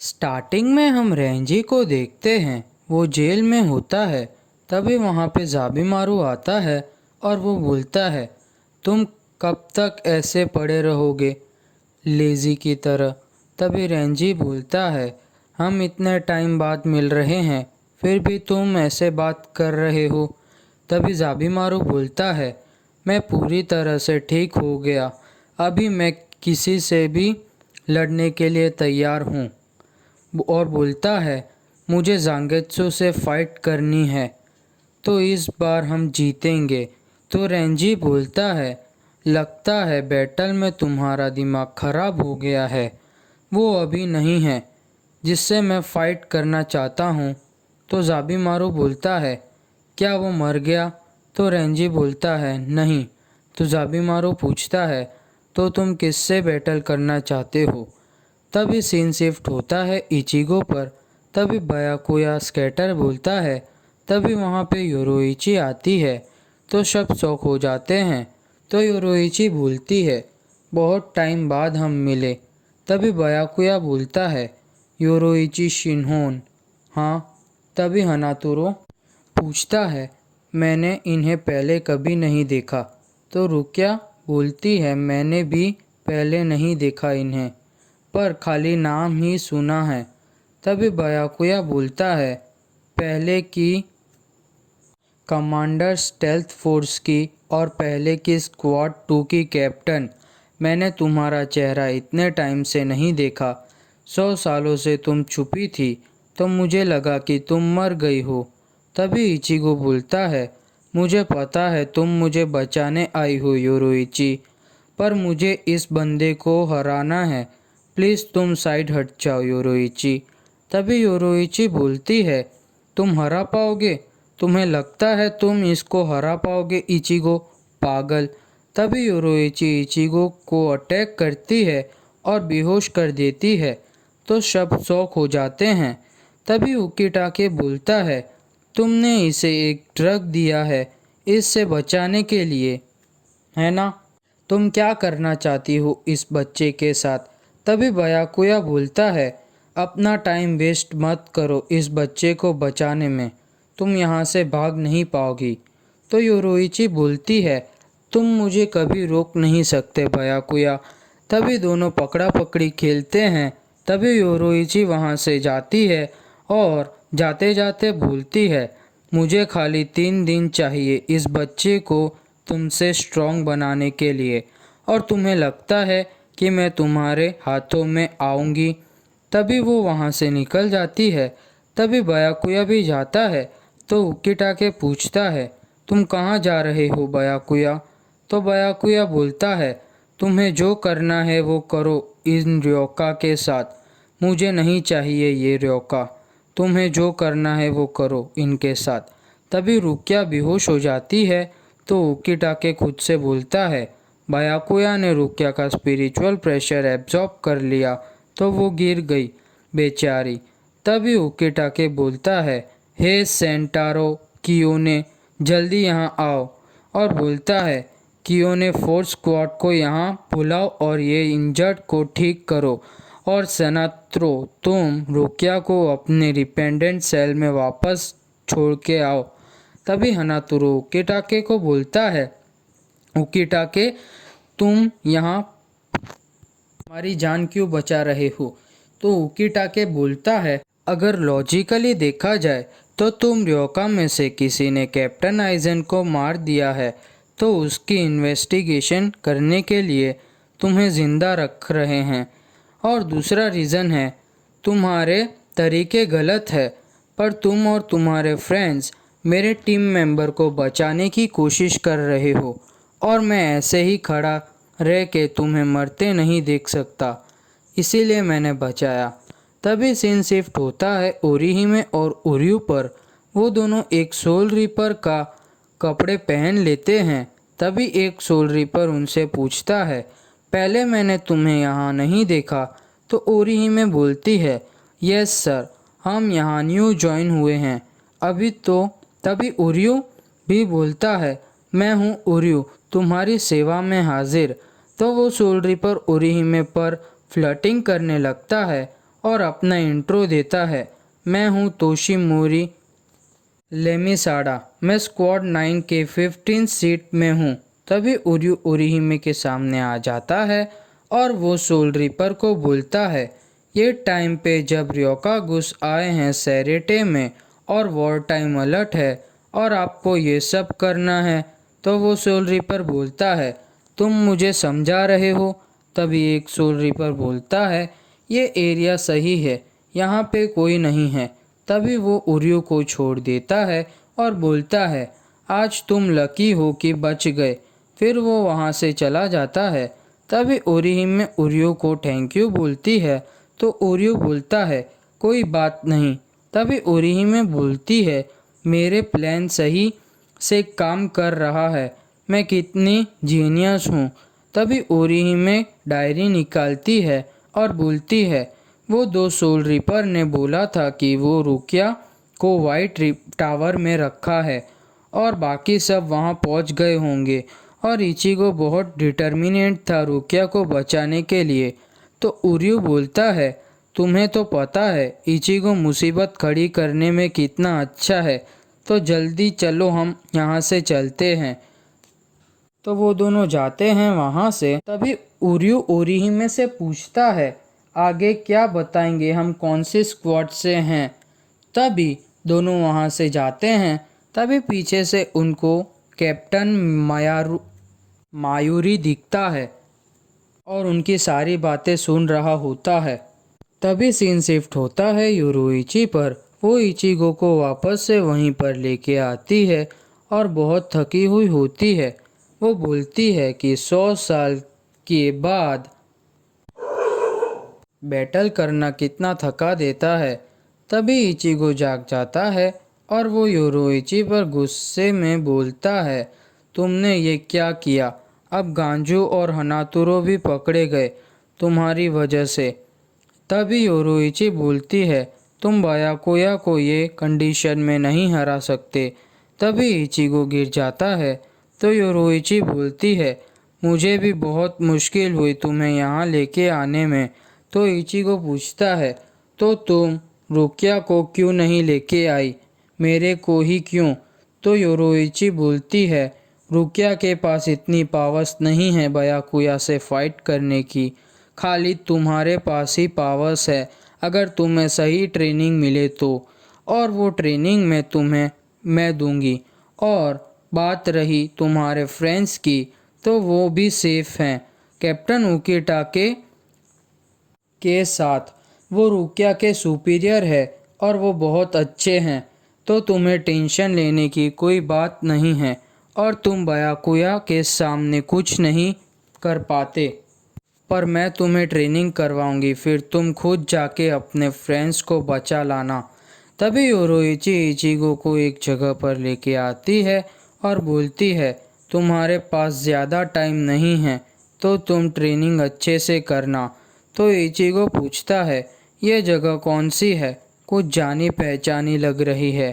Starting में हम Renzi को देखते हैं, वो जेल में होता है। तभी वहाँ पे जाबिमारू आता है और वो बोलता है, तुम कब तक ऐसे पड़े रहोगे लेज़ी की तरह। तभी रेंजी बोलता है, हम इतने टाइम बाद मिल रहे हैं, फिर भी तुम ऐसे बात कर रहे हो। तभी जाबिमारू बोलता है, मैं पूरी तरह से ठीक हो गया, अभी मैं किसी से भी लड़ने के लिए तैयार हूँ। और बोलता है, मुझे जांगेत्सु से फाइट करनी है, तो इस बार हम जीतेंगे। तो रेंजी बोलता है, लगता है बैटल में तुम्हारा दिमाग खराब हो गया है, वो अभी नहीं है जिससे मैं फाइट करना चाहता हूँ। तो जाबिमारू बोलता है, क्या वो मर गया? तो रेंजी बोलता है, नहीं। तो जाबिमारू पूछता है, तो तुम किससे बैटल करना चाहते हो? तभी सीन शिफ्ट होता है इचिगो पर। तभी बयाकुया स्केटर बोलता है। तभी वहाँ पे योरोइची आती है, तो सब शौक हो जाते हैं। तो योरोइची बोलती है, बहुत टाइम बाद हम मिले। तभी बयाकुया बोलता है, योरोइची शिन्होन। हाँ। तभी हनातुरो पूछता है, मैंने इन्हें पहले कभी नहीं देखा। तो रुकिया बोलती है, मैंने भी पहले नहीं देखा इन्हें, पर खाली नाम ही सुना है। तभी बयाकुया बोलता है, पहले की कमांडर स्टेल्थ फोर्स की और पहले की स्क्वाड 2 की कैप्टन, मैंने तुम्हारा चेहरा इतने टाइम से नहीं देखा। 100 सालों से तुम छुपी थी, तो मुझे लगा कि तुम मर गई हो। तभी इचिगो बोलता है, मुझे पता है तुम मुझे बचाने आई हो योरोइची, पर मुझे इस बंदे को हराना है। प्लीज़ तुम साइड हट जाओ योरोइची। तभी योरोइची बोलती है, तुम हरा पाओगे? तुम्हें लगता है तुम इसको हरा पाओगे इचिगो, पागल। तभी योरोइची इचिगो को अटैक करती है और बेहोश कर देती है। तो सब शौक हो जाते हैं। तभी उकिटाके बोलता है, तुमने इसे एक ड्रग दिया है इससे बचाने के लिए, है ना? तुम क्या करना चाहती हो इस बच्चे के साथ? तभी बयाकुया बोलता है, अपना टाइम वेस्ट मत करो इस बच्चे को बचाने में, तुम यहाँ से भाग नहीं पाओगी। तो योरोइची बोलती है, तुम मुझे कभी रोक नहीं सकते बयाकुया। तभी दोनों पकड़ा पकड़ी खेलते हैं। तभी योरोइची वहाँ से जाती है और जाते जाते बोलती है, मुझे खाली 3 दिन चाहिए इस बच्चे को तुमसे स्ट्रॉन्ग बनाने के लिए, और तुम्हें लगता है कि मैं तुम्हारे हाथों में आऊँगी? तभी वो वहाँ से निकल जाती है। तभी बयाकुया भी जाता है। तो उकिटाके पूछता है, तुम कहाँ जा रहे हो बयाकुया? तो बयाकुया बोलता है, तुम्हें जो करना है वो करो इन रयोका के साथ, मुझे नहीं चाहिए ये रयोका, तुम्हें जो करना है वो करो इनके साथ। तभी रुकिया बेहोश हो जाती है। तो उकिटाके खुद से बोलता है, बयाकुया ने रुकिया का स्पिरिचुअल प्रेशर एब्जॉर्ब कर लिया, तो वो गिर गई बेचारी। तभी उकिटाके बोलता है, हे सेंटारो कियोने, जल्दी यहाँ आओ। और बोलता है, कियोने फोर्स स्क्वाड को यहाँ बुलाओ और ये इंजर्ड को ठीक करो। और सेनात्रो, तुम रुकिया को अपने डिपेंडेंट सेल में वापस छोड़ के आओ। तभी हनातुरो उकिटाके को बोलता है, उकिटाके तुम यहाँ हमारी जान क्यों बचा रहे हो? तो उकिटाके बोलता है, अगर लॉजिकली देखा जाए तो तुम रयोका में से किसी ने कैप्टन आइजन को मार दिया है, तो उसकी इन्वेस्टिगेशन करने के लिए तुम्हें ज़िंदा रख रहे हैं। और दूसरा रीज़न है, तुम्हारे तरीके गलत है, पर तुम और तुम्हारे फ्रेंड्स मेरे टीम मेंबर को बचाने की कोशिश कर रहे हो, और मैं ऐसे ही खड़ा रह के तुम्हें मरते नहीं देख सकता, इसीलिए मैंने बचाया। तभी सीन शिफ्ट होता है ओरिहिमे और ओर्यू पर। वो दोनों एक सोल रीपर का कपड़े पहन लेते हैं। तभी एक सोल रीपर उनसे पूछता है, पहले मैंने तुम्हें यहाँ नहीं देखा? तो ओरिहिमे बोलती है, यस सर, हम यहाँ न्यू ज्वाइन हुए हैं अभी तो। तभी ओर्यू भी बोलता है, मैं हूँ ओर्यू, तुम्हारी सेवा में हाजिर। तो वो सोल रीपर ओरिहिमे पर फ्लर्टिंग करने लगता है और अपना इंट्रो देता है। मैं हूँ तोशिमोरी लेमिसाडा, मैं स्क्वाड 9 के 15 सीट में हूँ। तभी उर्यू ओरिहिमे के सामने आ जाता है और वो सोल रिपर को बोलता है, ये टाइम पे जब रियोका घुस आए हैं सैरेटे में और वॉर टाइम अलर्ट है और आपको ये सब करना है। तो वो सोल रिपर बोलता है, तुम मुझे समझा रहे हो? तभी एक सोल रिपर बोलता है, ये एरिया सही है, यहाँ पे कोई नहीं है। तभी वो उर्यू को छोड़ देता है और बोलता है, आज तुम लकी हो कि बच गए। फिर वो वहाँ से चला जाता है। तभी ओरिहिमे उर्यू को थैंक यू बोलती है तो उर्यू बोलता है, कोई बात नहीं। तभी ओरिहिमे बोलती है, मेरे प्लान सही से काम कर रहा है, मैं कितनी जीनियस हूँ। तभी ओरिहिमे डायरी निकालती है और बोलती है, वो दो सोल रिपर ने बोला था कि वो रुकिया को वाइट टावर में रखा है और बाकी सब वहाँ पहुँच गए होंगे और इचिगो बहुत डिटर्मिनेट था रुकिया को बचाने के लिए। तो उर्यू बोलता है, तुम्हें तो पता है इचिगो मुसीबत खड़ी करने में कितना अच्छा है, तो जल्दी चलो हम यहाँ से चलते हैं। तो वो दोनों जाते हैं वहाँ से। तभी उर्यू ओरिहिमे से पूछता है, आगे क्या बताएंगे, हम कौन से स्क्वाड से हैं? तभी दोनों वहाँ से जाते हैं। तभी पीछे से उनको कैप्टन मायूरी दिखता है और उनकी सारी बातें सुन रहा होता है। तभी सीन शिफ्ट होता है योरुइची पर। वो इचिगो को वापस से वहीं पर लेके आती है और बहुत थकी हुई होती है। वो बोलती है कि 100 साल के बाद बैटल करना कितना थका देता है। तभी इचिगो जाग जाता है और वो योरुइची पर गुस्से में बोलता है, तुमने ये क्या किया? अब गांजू और हनातुरो भी पकड़े गए तुम्हारी वजह से। तभी योरुइची बोलती है, तुम बायाकुया को ये कंडीशन में नहीं हरा सकते। तभी इचिगो गिर जाता है तो योरुइची बोलती है, मुझे भी बहुत मुश्किल हुई तुम्हें यहाँ लेके आने में। तो इचिगो पूछता है, तो तुम रुकिया को क्यों नहीं लेके आई, मेरे को ही क्यों? तो योरुइची बोलती है, रुकिया के पास इतनी पावर्स नहीं है बायाकुया से फाइट करने की, खाली तुम्हारे पास ही पावर्स है अगर तुम्हें सही ट्रेनिंग मिले तो, और वो ट्रेनिंग में तुम्हें मैं दूंगी। और बात रही तुम्हारे फ्रेंड्स की, तो वो भी सेफ हैं कैप्टन उकिटाके के साथ। वो रुकिया के सुपीरियर है और वो बहुत अच्छे हैं, तो तुम्हें टेंशन लेने की कोई बात नहीं है और तुम बायाकुया के सामने कुछ नहीं कर पाते। पर मैं तुम्हें ट्रेनिंग करवाऊंगी, फिर तुम खुद जाके अपने फ्रेंड्स को बचा लाना। तभी योरुइची इचिगो को एक जगह पर लेके आती है और बोलती है, तुम्हारे पास ज़्यादा टाइम नहीं है तो तुम ट्रेनिंग अच्छे से करना। तो इचिगो पूछता है, ये जगह कौन सी है, कुछ जानी पहचानी लग रही है।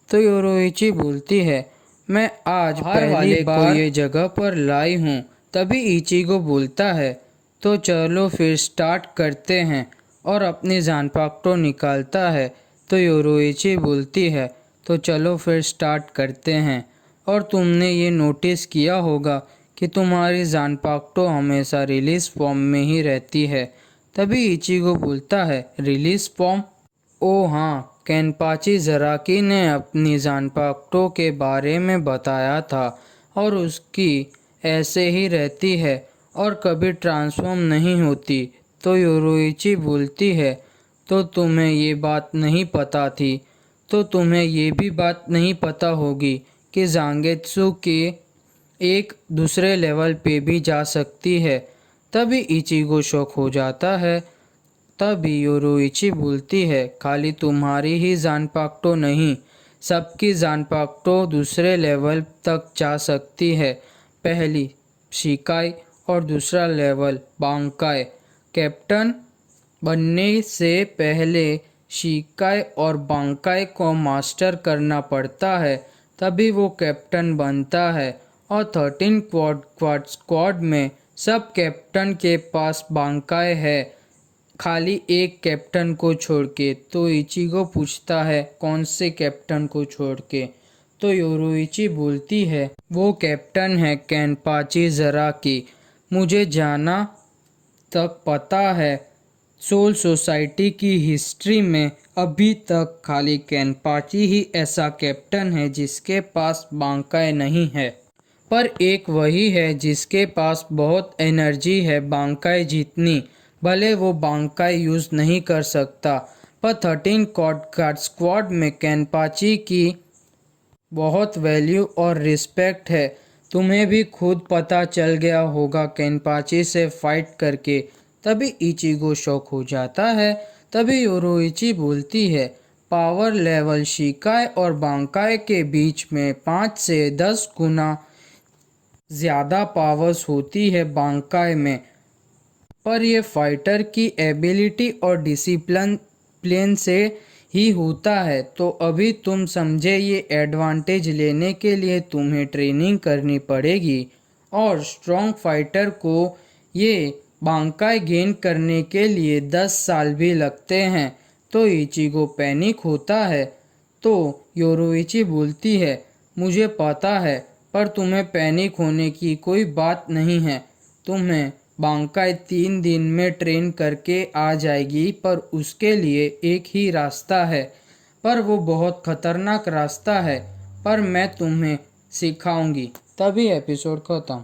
तो योरुइची बोलती है, मैं आज पहली बार ये जगह पर लाई हूँ। तभी इचिगो बोलता है, तो चलो फिर स्टार्ट करते हैं, और अपनी जानपाक्टो निकालता है। तो योरुइची बोलती है, तो चलो फिर स्टार्ट करते हैं। और तुमने ये नोटिस किया होगा कि तुम्हारी जानपाक्टो हमेशा रिलीज फॉर्म में ही रहती है। तभी इचिगो बोलता है, रिलीज फॉर्म? ओ हाँ, केनपाची जराकी ने अपनी जानपाक्टो के बारे में बताया था और उसकी ऐसे ही रहती है और कभी ट्रांसफॉर्म नहीं होती। तो योरुइची बोलती है, तो तुम्हें ये बात नहीं पता थी, तो तुम्हें ये भी बात नहीं पता होगी कि जांगेत्सु के एक दूसरे लेवल पे भी जा सकती है। तभी इचिगो शॉक हो जाता है। तभी योरुइची बोलती है, खाली तुम्हारी ही जानपाक्टो नहीं, सबकी जानपाक्टो दूसरे लेवल तक जा सकती है। पहली शिकाई और दूसरा लेवल बांकाई। कैप्टन बनने से पहले शिकाई और बांकाई को मास्टर करना पड़ता है, तभी वो कैप्टन बनता है। और 13 क्वाड स्क्वाड में सब कैप्टन के पास बांकाई है, खाली एक कैप्टन को छोड़ के। तो इचिगो पूछता है कौन से कैप्टन को छोड़ के। तो योरुइची बोलती है वो कैप्टन है केनपाची ज़राकी। मुझे जाना तक पता है सोल सोसाइटी की हिस्ट्री में अभी तक खाली केनपाची ही ऐसा कैप्टन है जिसके पास बांकाई नहीं है, पर एक वही है जिसके पास बहुत एनर्जी है बांकाई जितनी। भले वो बांकाई यूज़ नहीं कर सकता, पर 13 गार्ड स्क्वाड में केनपाची की बहुत वैल्यू और रिस्पेक्ट है। तुम्हें भी खुद पता चल गया होगा केनपाची से फाइट करके। तभी इचिगो शॉक हो जाता है। तभी योरुइची बोलती है पावर लेवल शिकाई और बांकाई के बीच में 5 से 10 गुना ज़्यादा पावर्स होती है बांकाई में, पर ये फाइटर की एबिलिटी और डिसिप्लिन से ही होता है। तो अभी तुम समझे ये एडवांटेज लेने के लिए तुम्हें ट्रेनिंग करनी पड़ेगी और स्ट्रॉन्ग फाइटर को ये बांकाई गेन करने के लिए 10 साल भी लगते हैं। तो इचिगो पैनिक होता है। तो योरुइची बोलती है मुझे पता है, पर तुम्हें पैनिक होने की कोई बात नहीं है। तुम्हें बांकाई 3 दिन में ट्रेन करके आ जाएगी, पर उसके लिए एक ही रास्ता है, पर वो बहुत खतरनाक रास्ता है, पर मैं तुम्हें सिखाऊंगी। तभी एपिसोड खत्म।